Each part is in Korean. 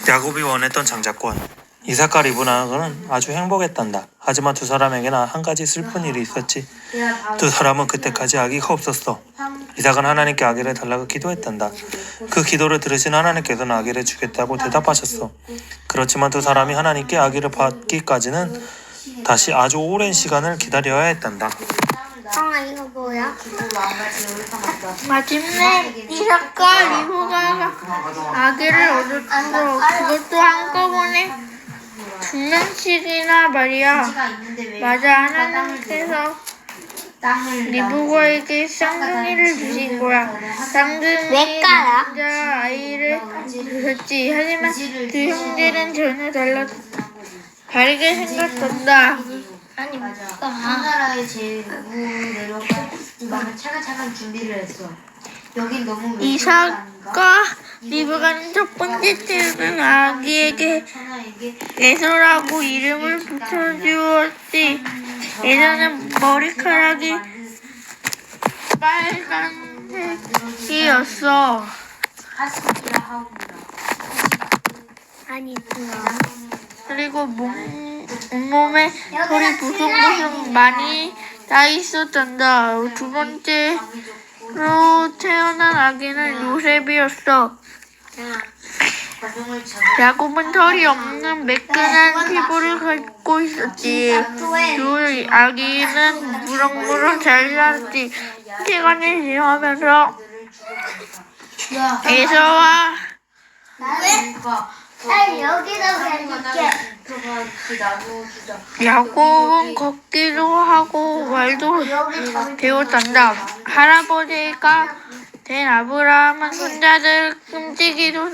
야곱이 원했던 장자권. 이삭과 리브가는 아주 행복했단다. 하지만 두 사람에게는 한 가지 슬픈 일이 있었지. 두 사람은 그때까지 아기가 없었어. 이삭은 하나님께 아기를 달라고 기도했단다. 그 기도를 들으신 하나님께서는 아기를 주겠다고 대답하셨어. 그렇지만 두 사람이 하나님께 아기를 받기까지는 다시 아주 오랜 시간을 기다려야 했단다. 이거 뭐야? 마침내 이삭과 리브가가 아기를 얻었어. 그것도 한꺼번에 2명씩이나 말이야. 맞아, 하나님께서 리브가에게 쌍둥이를 주신 거야. 쌍둥이 남자 아이를 주셨지. 하지만 두 형제는 전혀 다르게 생겼단다. 아니 맞아. 우리나라에 제일 내려가 차근차근 준비를 했어. 여긴 너무 이삭과 리브가는 첫 번째 때는 아기에게 에서라고 이름을 붙여주었지. 에서는 머리카락이 빨간색이었어. 아니 그리고 온몸에 털이 부숭부숭 많이 나 있었단다. 두 번째로 태어난 아기는 요셉이었어. 야곱은 털이 없는 매끈한 피부를 갖고 있었지. 두 아기는 무럭무럭 잘 자랐지. 시간이 지나면서 에서와 여기다 그릴게. 야곱은 걷기도 하고 말도 배웠단다. 할아버지가 된 아브라함은 손자들 끔찍이도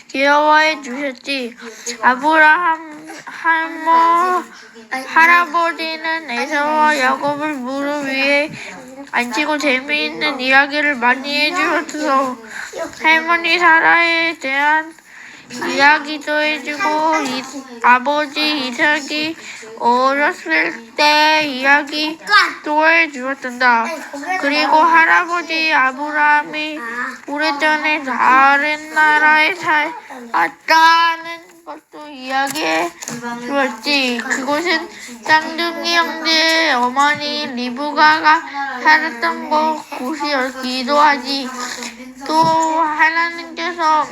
귀여워해 주셨지. 아브라함 할아버지는 에서와 야곱을 무릎 위에 앉히고 재미있는 이야기를 많이 해주었어. 할머니 사라에 대한 이야기도 해주고 아버지 이삭이 어렸을 때 이야기도 해주었단다. 그리고 할아버지 아브라함이 오래전에 다른 나라에 살았다는 것도 이야기해 주었지. 그곳은 쌍둥이 형제의 어머니 리브가가 살았던 곳이었기도 하지. 또 하나님께서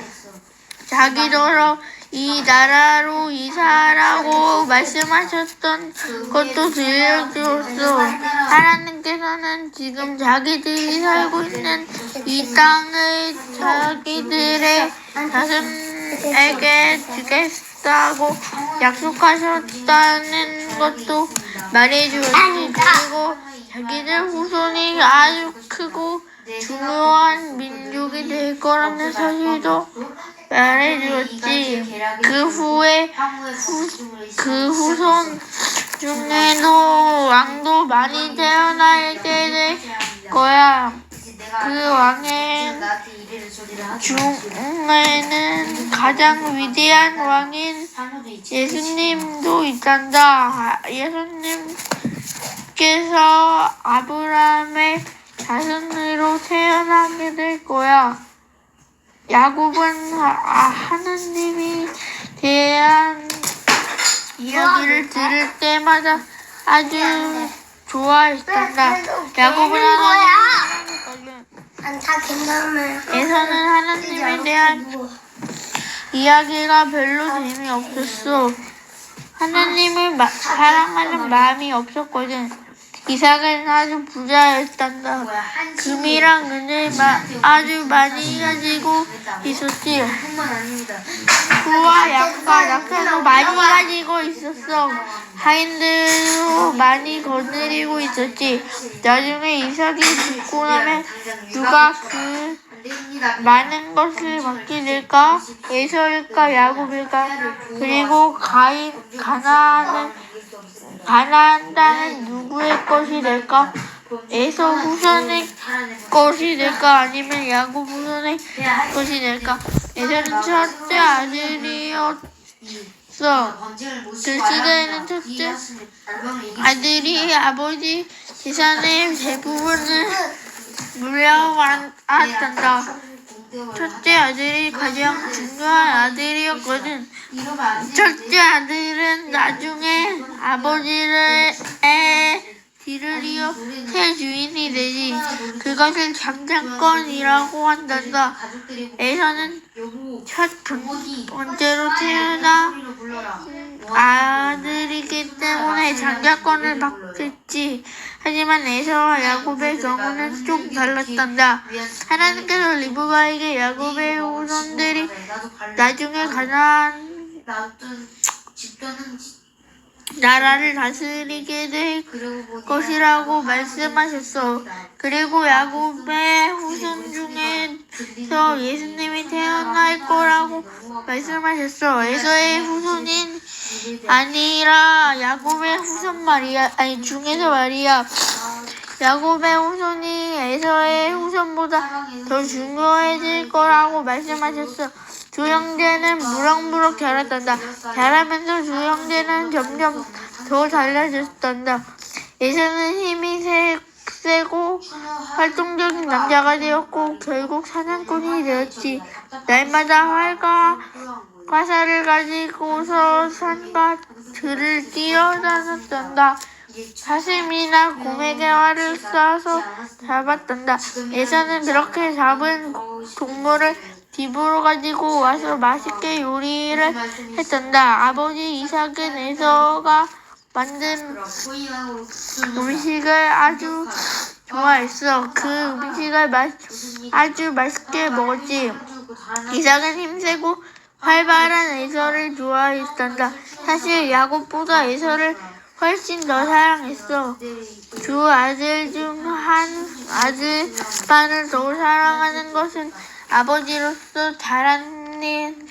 자기더러 이 나라로 이사하라고 말씀하셨던 것도 들려주었어. 하나님께서는 지금 자기들이 살고 있는 이 땅을 자기들의 자손에게 주겠다고 약속하셨다는 것도 말해주었지. 그리고 자기들 후손이 아주 크고 중요한 민족이 될 거라는 사실도 말해주었지. 그 후에 그 후손 중에도 왕도 많이 태어나게 될 거야. 그 왕의 중에는 가장 위대한 왕인 예수님도 있단다. 예수님께서 아브라함의 자손으로 태어나게 될 거야. 야곱은 하나님이 대한 이야기를 들을 때마다 아주 좋아했단다. 야곱은 다 괜찮아요. 에서는 하나님에 대한 이야기가 별로 재미없었어. 하나님을 사랑하는 마음이 없었거든. 이삭은 아주 부자였단다. 금이랑 은을 아주 많이 가지고 있었지. 소와 양과 낙타도 많이 가지고 있었어. 하인들도 많이 거느리고 있었지. 나중에 이삭이 죽고 나면 누가 그 많은 것을 맡게 될까? 에서일까? 야곱일까? 그리고 가나안 땅은 누구의 것이 될까? 에서 후손의 것이 될까? 아니면 야곱 후손의 것이 될까? 에서는 첫째 아들이었어. 그 시대에는 첫째 아들이 아버지 재산의 대부분을 물려받았단다. 첫째 아들이 가장 중요한 아들이었거든. 이러면 안 되는데. 첫째 아들은 나중에 아버지의 뒤를 이어 새 주인이 되지. 그것을 장자권이라고 한단다. 가족들이 에서는 여보 첫 어머니 번째로 태어나 소리로 불러라. 아들이기 때문에 장자권을 받겠지. 하지만 에서와 야곱의 경우는 좀 달랐단다. 하나님께서 리브가에게 야곱의 후손들이 나중에 가나안 집도는 나라를 다스리게 될 것이라고 말씀하셨어. 그리고 야곱의 후손 중에서 예수님이 태어날 거라고 말씀하셨어. 에서의 후손인 아니라 야곱의 후손 말이야. 아니 중에서 말이야. 야곱의 후손이 에서의 후손보다 더 중요해질 거라고 말씀하셨어. 두 형제는 무럭무럭 자랐단다. 자라면서 두 형제는 점점 더 달라졌단다. 에서는 힘이 세고 활동적인 남자가 되었고 결국 사냥꾼이 되었지. 날마다 활과 화살을 가지고서 산과 들을 뛰어다녔단다. 사슴이나 곰에게 활을 쏴서 잡았단다. 에서는 그렇게 잡은 동물을 집으로 가지고 와서 맛있게 요리를 했단다. 아버지 이삭은 에서가 만든 음식을 아주 좋아했어. 그 음식을 아주 맛있게 먹었지. 이삭은 힘세고 활발한 에서를 좋아했단다. 사실 야곱보다 에서를 훨씬 더 사랑했어. 두 아들 중 한 아들만을 더 사랑하는 것은 아버지로서 잘하는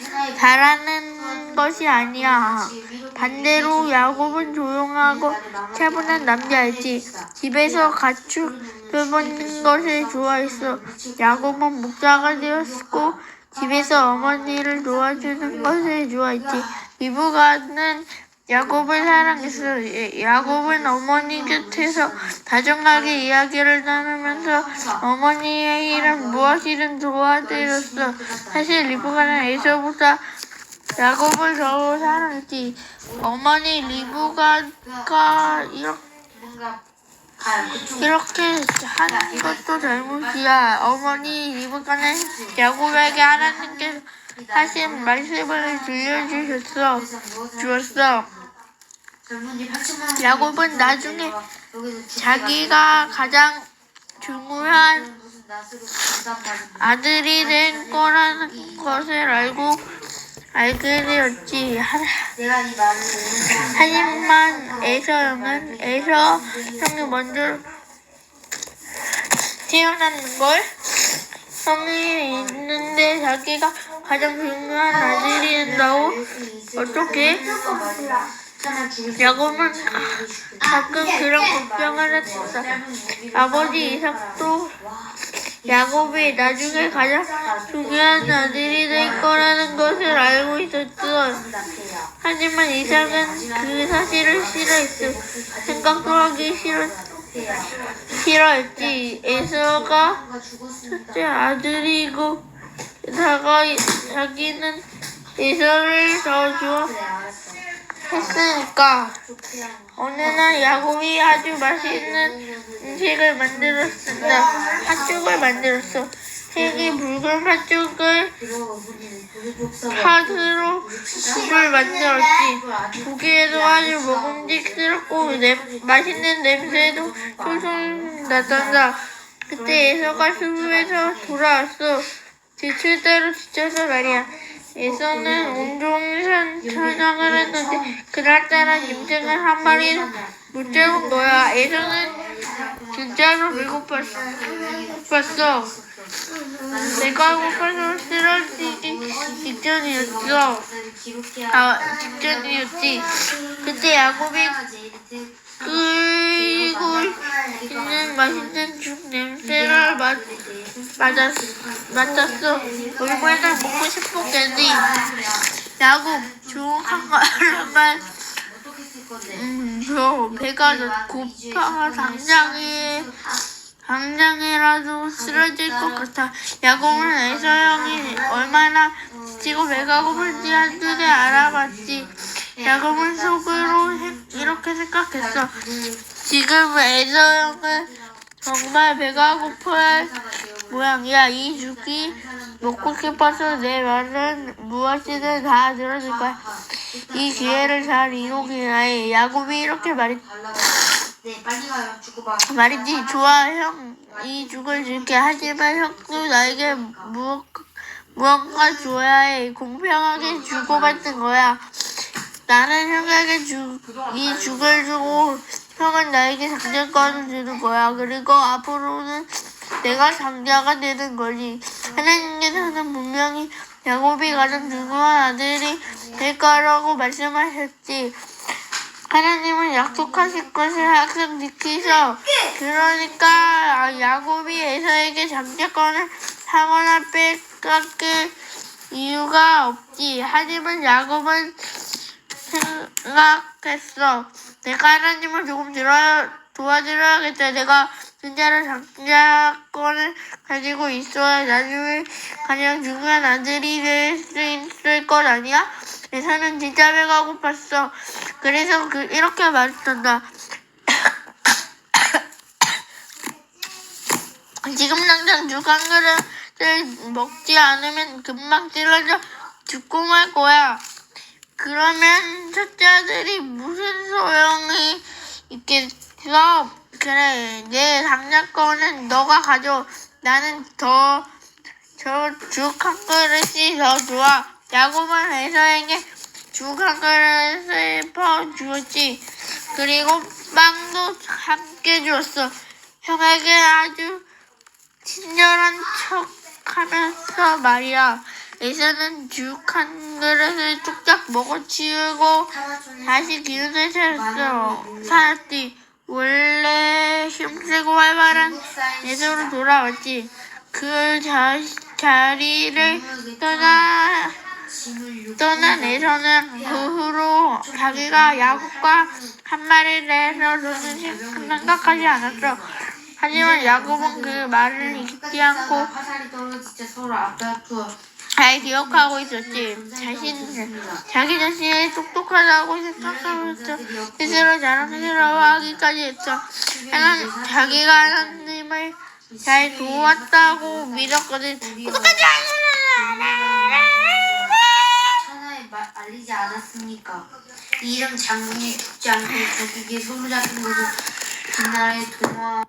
것이 아니야. 반대로 야곱은 조용하고 차분한 남자였지. 집에서 가축 돌보는 것을 좋아했어. 야곱은 목자가 되었고 집에서 어머니를 도와주는 것을 좋아했지. 리브가는 야곱을 사랑했어. 야곱은 어머니 곁에서 다정하게 이야기를 나누면서 어머니의 일은 무엇이든 도와드렸어. 사실 리브가는 에서보다 야곱을 더 사랑했지. 어머니 리브가가 이렇게 하는 것도 잘못이야. 어머니 리브가는 야곱에게 하나님께서 하신 말씀을 주었어. 야곱은 나중에 자기가 가장 중요한 아들이 될 거라는 것을 알게 되었지. 하지만 에서 형이 먼저 태어나는 걸 형이 있는데 자기가 가장 중요한 아들이 된다고? 어떻게? 야곱은 가끔 그런 걱정을 했었어. 아버지 이삭도 야곱이 나중에 가장 중요한 아들이 될 거라는 것을 알고 있었어. 하지만 이삭은 그 사실을 싫어했어. 생각도 하기 싫어했지. 에서가 첫째 아들이고 게다가 자기는 에서를 더 좋아했으니까. 어느 날 야곱이 아주 맛있는 음식을 만들었습니다. 팥죽을 만들었어. 색이 붉은 팥죽을 팥으로 국을 만들었지. 보기에도 아주 먹음직스럽고 맛있는 냄새도 솔솔 났단다. 그때 에서가 숲에서 돌아왔어. 지칠 대로 지쳐서 말이야. 에서는 온종일 사냥을 했는데 그날따라 짐승을 한 마리는 못 잡은 거야. 에서는 진짜로 배고팠어. 내가 고파서 쓰러지기 직전이었지. 그때 야곱이 끓이고 있는 맛있는 죽 냄새를 맡았어. 얼마나 먹고 싶었겠니? 야곱, 조용한 말만 배가 고파 당장에 당장이라도 쓰러질 것 같아. 야곱은 에서 형이 얼마나 지고 배가 고픈지 한눈에 알아봤지. 야곱은 속으로 이렇게 생각했어. 지금 에서 형은 정말 배가 고플 모양이야. 이 죽이 먹고 싶어서 내 말은 무엇이든 다 들어줄 거야. 이 기회를 잘 이용해야 해. 야곱이 이렇게 네, 빨리 가요. 주고 봐. 말이지. 좋아, 형. 이 죽을 줄게. 하지만 형도 나에게 무언가 줘야 해. 공평하게 주고받는 거야. 나는 형에게 이 죽을 주고 형은 나에게 장자권을 주는 거야. 그리고 앞으로는 내가 장자가 되는 거지. 하나님께서는 분명히 야곱이 가장 중요한 아들이 될 거라고 말씀하셨지. 하나님은 약속하신 것을 항상 지키셔. 그러니까 야곱이 에서에게 장자권을 하거나 빼앗길 이유가 없지. 하지만 야곱은 생각했어. 내가 하나님을 조금 도와드려야겠다. 내가 진짜로 장자권을 가지고 있어야 나중에 가장 중요한 아들이 될 수 있을 것 아니야? 에서는 진짜 배가 고팠어. 그래서 이렇게 말했단다. 지금 당장 죽 한 그릇을 먹지 않으면 금방 찔러져 죽고 말 거야. 그러면 첫째 아들이 무슨 소용이 있겠어? 그래, 내 장자권은 너가 가져. 나는 저 죽 한 그릇이 더 좋아. 야곱은 에서에게 죽 한 그릇을 퍼주었지. 그리고 빵도 함께 주었어. 형에게 아주 친절한 척하면서 말이야. 에서는 죽 한 그릇을 뚝딱 먹어치우고 다시 기운을 살았지. 원래 힘세고 활발한 에서로 돌아왔지. 그 자리를 떠난 에서는 그 후로 자기가 야곱과 한 마리를 해서 저는 생각하지 않았어. 하지만 야곱은 그 말을 잊지 않고 화살이 떨어지자 서로 앞다투어. 잘 기억하고 있었지. 자기 자신이 똑똑하다고 생각하면서 스스로 자랑스러워하기까지 했어. 자기가 하나님을 잘 도왔다고 믿었거든. 끝까지 천하에 알리지 않았습니까? 이 이름 장군이 죽지 않고 적에게 손을 잡힌 것은 뒷나라의 동화